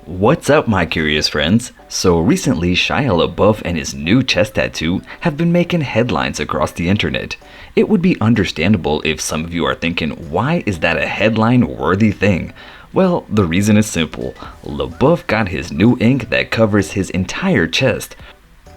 What's up, my curious friends? So recently, Shia LaBeouf and his new chest tattoo have been making headlines across the internet. It would be understandable if some of you are thinking, why is that a headline-worthy thing? Well, the reason is simple. LaBeouf got his new ink that covers his entire chest.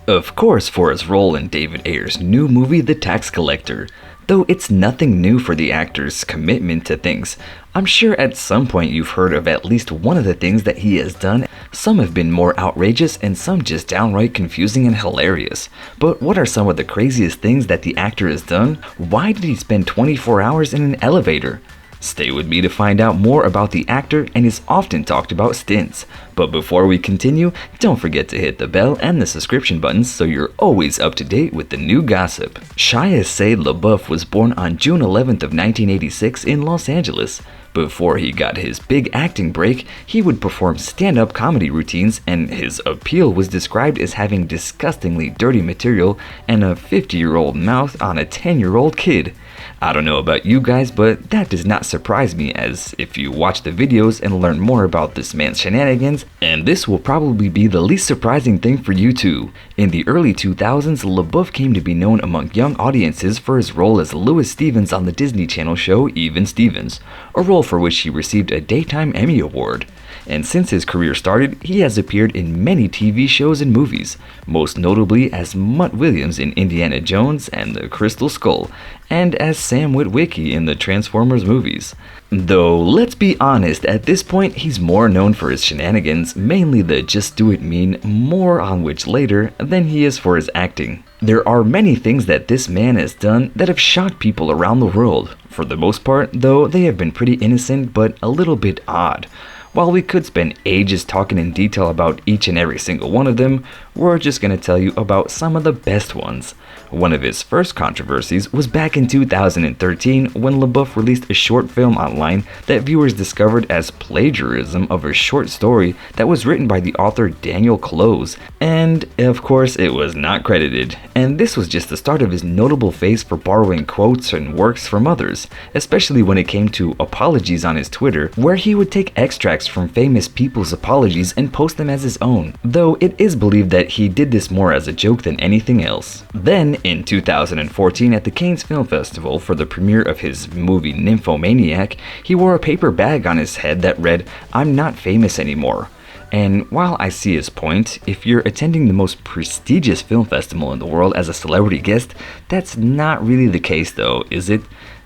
Of course, for his role in David Ayer's new movie, The Tax Collector. Though it's nothing new for the actor's commitment to things. I'm sure at some point you've heard of at least one of the things that he has done. Some have been more outrageous and some just downright confusing and hilarious. But what are some of the craziest things that the actor has done? Why did he spend 24 hours in an elevator? Stay with me to find out more about the actor and his often talked about stints. But before we continue, don't forget to hit the bell and the subscription buttons so you're always up to date with the new gossip. Shia LaBeouf was born on June 11th of 1986 in Los Angeles. Before he got his big acting break, he would perform stand-up comedy routines, and his appeal was described as having disgustingly dirty material and a 50-year-old mouth on a 10-year-old kid. I don't know about you guys, but that does not surprise me, as if you watch the videos and learn more about this man's shenanigans, and this will probably be the least surprising thing for you too. In the early 2000s, LaBeouf came to be known among young audiences for his role as Louis Stevens on the Disney Channel show Even Stevens, a role for which he received a Daytime Emmy Award. And since his career started, he has appeared in many TV shows and movies, most notably as Mutt Williams in Indiana Jones and the Crystal Skull, and as Sam Witwicky in the Transformers movies. Though, let's be honest, at this point he's more known for his shenanigans, mainly the just do it meme, more on which later, than he is for his acting. There are many things that this man has done that have shocked people around the world. For the most part, though, they have been pretty innocent but a little bit odd. While we could spend ages talking in detail about each and every single one of them, we're just gonna tell you about some of the best ones. One of his first controversies was back in 2013 when LaBeouf released a short film online that viewers discovered as plagiarism of a short story that was written by the author Daniel Close, and of course it was not credited. And this was just the start of his notable phase for borrowing quotes and works from others, especially when it came to apologies on his Twitter, where he would take extracts from famous people's apologies and post them as his own, though it is believed that he did this more as a joke than anything else. Then, in 2014 at the Cannes Film Festival for the premiere of his movie Nymphomaniac, he wore a paper bag on his head that read, "I'm not famous anymore." And while I see his point, if you're attending the most prestigious film festival in the world as a celebrity guest, that's not really the case though, is it?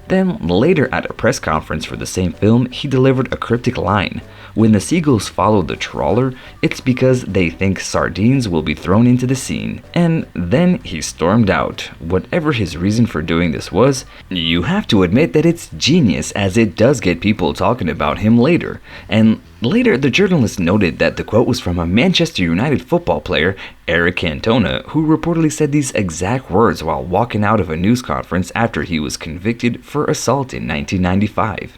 Then later at a press conference for the same film, he delivered a cryptic line. When the seagulls follow the trawler, it's because they think sardines will be thrown into the scene. And then he stormed out. Whatever his reason for doing this was, you have to admit that it's genius, as it does get people talking about him later. And later, the journalist noted that the quote was from a Manchester United football player, Eric Cantona, who reportedly said these exact words while walking out of a news conference after he was convicted for assault in 1995.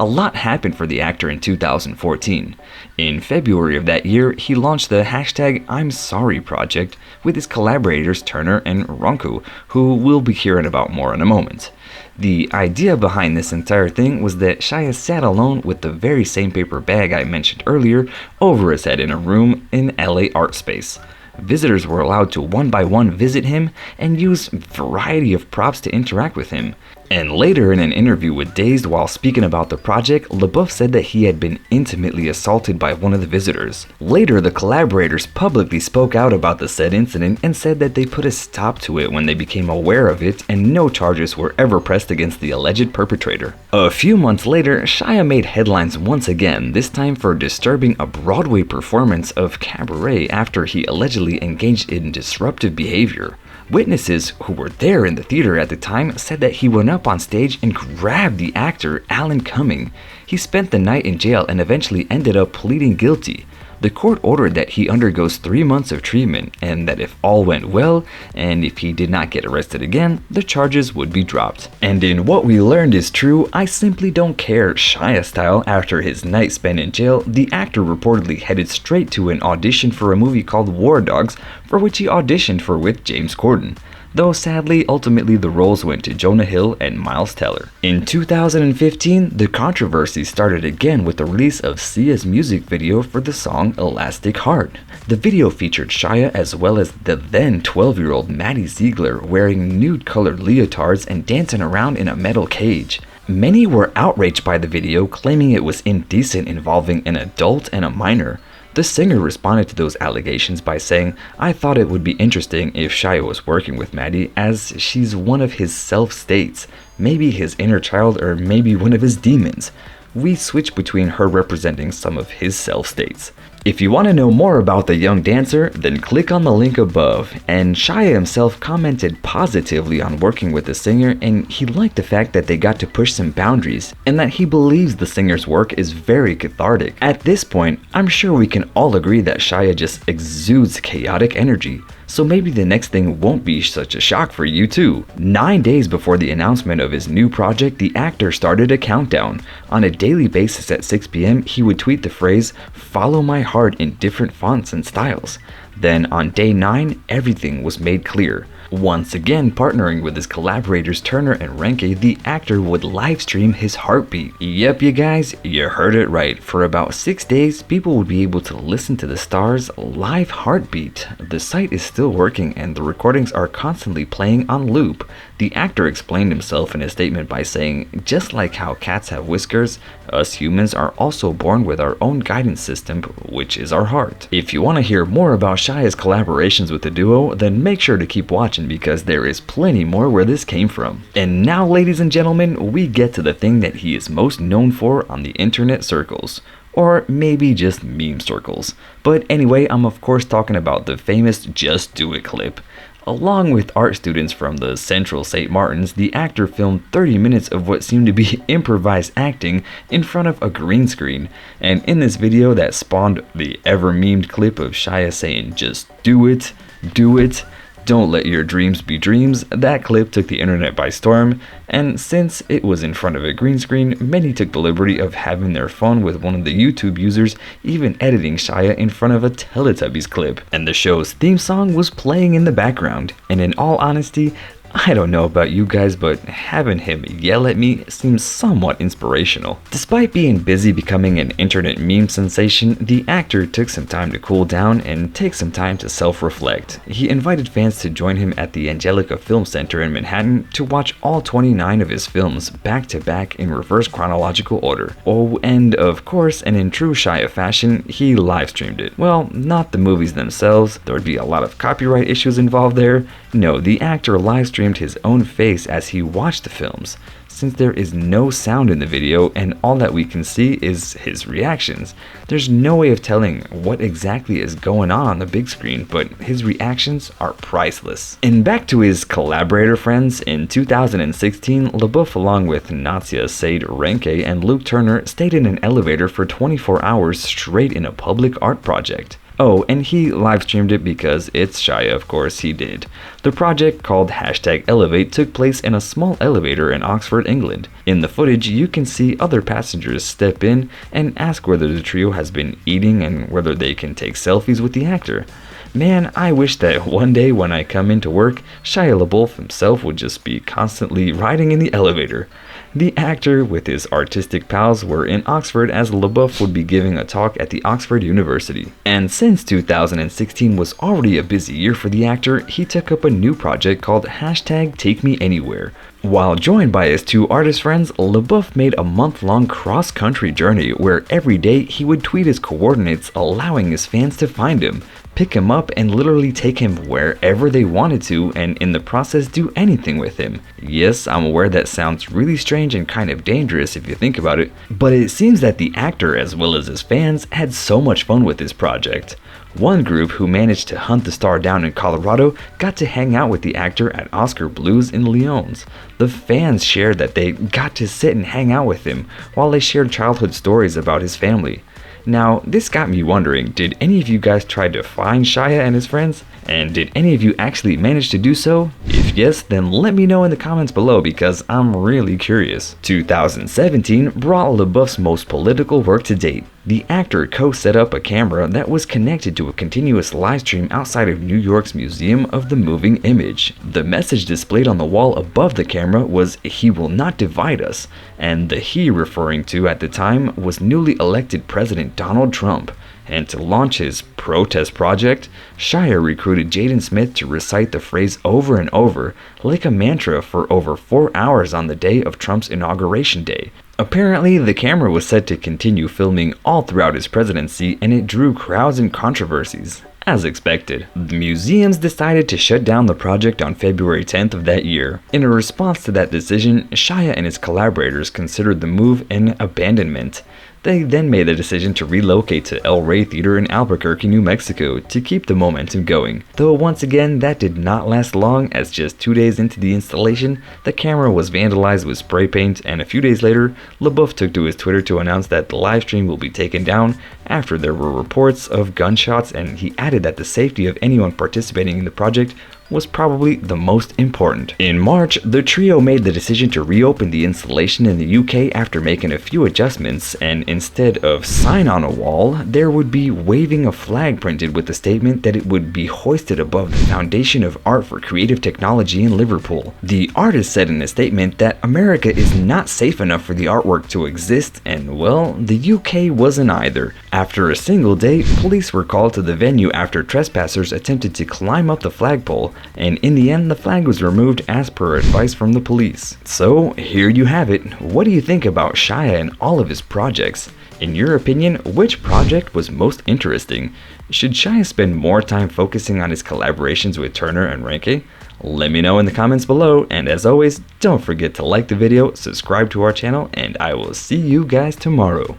A lot happened for the actor in 2014. In February of that year, he launched the hashtag I'm Sorry project with his collaborators Turner and Ronco, who we'll be hearing about more in a moment. The idea behind this entire thing was that Shia sat alone with the very same paper bag I mentioned earlier over his head in a room in LA Art Space. Visitors were allowed to one by one visit him and use a variety of props to interact with him. And later in an interview with Dazed while speaking about the project, LaBeouf said that he had been intimately assaulted by one of the visitors. Later, the collaborators publicly spoke out about the said incident and said that they put a stop to it when they became aware of it, and no charges were ever pressed against the alleged perpetrator. A few months later, Shia made headlines once again, this time for disturbing a Broadway performance of Cabaret after he allegedly engaged in disruptive behavior. Witnesses who were there in the theater at the time said that he went up on stage and grabbed the actor Alan Cumming. He spent the night in jail and eventually ended up pleading guilty. The court ordered that he undergoes 3 months of treatment, and that if all went well, and if he did not get arrested again, the charges would be dropped. And in what we learned is true, I simply don't care Shia style, after his night spent in jail, the actor reportedly headed straight to an audition for a movie called War Dogs, for which he auditioned for with James Corden. though sadly ultimately the roles went to Jonah Hill and Miles Teller. In 2015, the controversy started again with the release of Sia's music video for the song Elastic Heart. The video featured Shia as well as the then 12-year-old Maddie Ziegler wearing nude-colored leotards and dancing around in a metal cage. Many were outraged by the video, claiming it was indecent involving an adult and a minor. The singer responded to those allegations by saying, "I thought it would be interesting if Shia was working with Maddie, as she's one of his self-states, maybe his inner child or maybe one of his demons. We switched between her representing some of his self-states." If you want to know more about the young dancer, then click on the link above. And Shia himself commented positively on working with the singer, and he liked the fact that they got to push some boundaries, and that he believes the singer's work is very cathartic. At this point, I'm sure we can all agree that Shia just exudes chaotic energy. So maybe the next thing won't be such a shock for you too. 9 days before the announcement of his new project, the actor started a countdown. On a daily basis at 6 p.m, he would tweet the phrase, "Follow my heart," in different fonts and styles. Then on day 9, everything was made clear. Once again partnering with his collaborators Turner and Renke, the actor would live stream his heartbeat. Yep, you guys, you heard it right. For about 6 days, people would be able to listen to the star's live heartbeat. The site is still working and the recordings are constantly playing on loop. The actor explained himself in a statement by saying, "Just like how cats have whiskers, us humans are also born with our own guidance system, which is our heart." If you want to hear more about Shia's collaborations with the duo, then make sure to keep watching because there is plenty more where this came from. And now, ladies and gentlemen, we get to the thing that he is most known for on the internet circles. Or maybe just meme circles. But anyway, I'm of course talking about the famous "Just Do It" clip. Along with art students from the Central St. Martins, the actor filmed 30 minutes of what seemed to be improvised acting in front of a green screen. And in this video that spawned the ever-memed clip of Shia saying, "Just do it, do it, don't let your dreams be dreams," that clip took the internet by storm, and since it was in front of a green screen, many took the liberty of having their fun with one of the YouTube users even editing Shia in front of a Teletubbies clip, and the show's theme song was playing in the background. And in all honesty, I don't know about you guys, but having him yell at me seems somewhat inspirational. Despite being busy becoming an internet meme sensation, the actor took some time to cool down and take some time to self-reflect. He invited fans to join him at the Angelica Film Center in Manhattan to watch all 29 of his films back to back in reverse chronological order. Oh, and of course, and in true Shia fashion, he live streamed it. Well, not the movies themselves, there would be a lot of copyright issues involved there. No, the actor live streamed his own face as he watched the films. Since there is no sound in the video and all that we can see is his reactions, there's no way of telling what exactly is going on the big screen, but his reactions are priceless. And back to his collaborator friends, in 2016, LaBeouf along with Natsya Said Renke and Luke Turner stayed in an elevator for 24 hours straight in a public art project. Oh, and he live streamed it because it's Shia, of course he did. The project, called #Elevate, took place in a small elevator in Oxford, England. In the footage, you can see other passengers step in and ask whether the trio has been eating and whether they can take selfies with the actor. Man, I wish that one day when I come into work, Shia LaBeouf himself would just be constantly riding in the elevator. The actor with his artistic pals were in Oxford as LaBeouf would be giving a talk at the Oxford University. And since 2016 was already a busy year for the actor, he took up a new project called #TakeMeAnywhere. While joined by his two artist friends, LaBeouf made a month-long cross-country journey where every day he would tweet his coordinates, allowing his fans to find him, pick him up, and literally take him wherever they wanted to, and in the process do anything with him. Yes, I'm aware that sounds really strange and kind of dangerous if you think about it, but it seems that the actor as well as his fans had so much fun with this project. One group who managed to hunt the star down in Colorado got to hang out with the actor at Oscar Blues in Lyons. The fans shared that they got to sit and hang out with him while they shared childhood stories about his family. Now, this got me wondering, did any of you guys try to find Shia and his friends? And did any of you actually manage to do so? If yes, then let me know in the comments below because I'm really curious. 2017 brought LaBeouf's most political work to date, The actor co-set up a camera that was connected to a continuous live stream outside of New York's Museum of the Moving Image. The message displayed on the wall above the camera was "He will not divide us," and the he referring to at the time was newly elected President Donald Trump. And to launch his protest project, Shia recruited Jaden Smith to recite the phrase over and over, like a mantra, for over 4 hours on the day of Trump's inauguration day. Apparently, the camera was set to continue filming all throughout his presidency, and it drew crowds and controversies. As expected, the museums decided to shut down the project on February 10th of that year. In a response to that decision, Shia and his collaborators considered the move an abandonment. They then made the decision to relocate to El Rey Theater in Albuquerque, New Mexico to keep the momentum going. Though once again, that did not last long, as just 2 days into the installation, the camera was vandalized with spray paint, and a few days later, LaBeouf took to his Twitter to announce that the live stream will be taken down after there were reports of gunshots, and he added that the safety of anyone participating in the project was probably the most important. In March, the trio made the decision to reopen the installation in the UK after making a few adjustments, and instead of sign on a wall, there would be waving a flag printed with the statement that it would be hoisted above the Foundation of Art for Creative Technology in Liverpool. The artist said in a statement that America is not safe enough for the artwork to exist, and well, the UK wasn't either. After a single day, police were called to the venue after trespassers attempted to climb up the flagpole, and in the end the flag was removed as per advice from the police. So here you have it. What do you think about Shia and all of his projects? In your opinion, which project was most interesting? Should Shia spend more time focusing on his collaborations with Turner and Ranke? Let me know in the comments below, and as always, don't forget to like the video, subscribe to our channel, and I will see you guys tomorrow.